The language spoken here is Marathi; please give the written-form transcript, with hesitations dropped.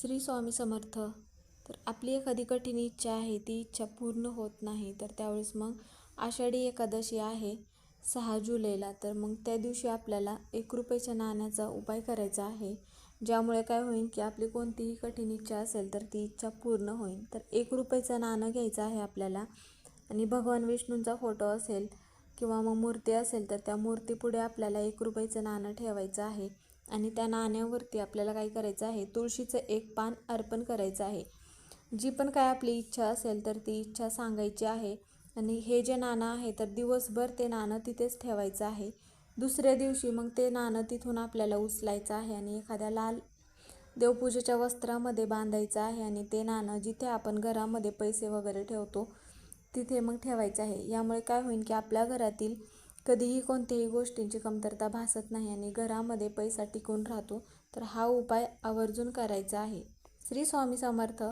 श्री स्वामी समर्थ. तर आपली एखादी कठीण इच्छा आहे, ती इच्छा पूर्ण होत नाही, तर त्यावेळेस मग आषाढी एकादशी आहे 6 जुलैला. तर मग त्या दिवशी आपल्याला 1 रुपयाच्या नाण्याचा उपाय करायचा आहे, ज्यामुळे काय होईल की आपली कोणतीही कठीण इच्छा असेल तर ती इच्छा पूर्ण होईल. तर 1 रुपयाचं नाणं घ्यायचं आहे आपल्याला आणि भगवान विष्णूंचा फोटो असेल किंवा मग मूर्ती असेल तर त्या मूर्तीपुढे आपल्याला 1 रुपयाचं नाणं ठेवायचं आहे आणि त्या नाण्यावरती आपल्याला काय करायचं आहे, तुळशीचं 1 पान अर्पण करायचं आहे. जी पण काय आपली इच्छा असेल तर ती इच्छा सांगायची आहे आणि हे जे नाणं आहे तर दिवसभर ते नाणं तिथेच ठेवायचं आहे. दुसऱ्या दिवशी मग ते नाणं तिथून आपल्याला उचलायचं आहे आणि एखाद्या लाल देवपूजेच्या वस्त्रामध्ये बांधायचं आहे आणि ते नाणं जिथे आपण घरामध्ये पैसे वगैरे ठेवतो तिथे मग ठेवायचं आहे. यामुळे काय होईल की आपल्या घरातील कधीही कोणत्याही गोष्टींची कमतरता भासत नाही आणि घरामध्ये पैसा टिकून राहतो. तर हा उपाय आवर्जून करायचा आहे. श्री स्वामी समर्थ.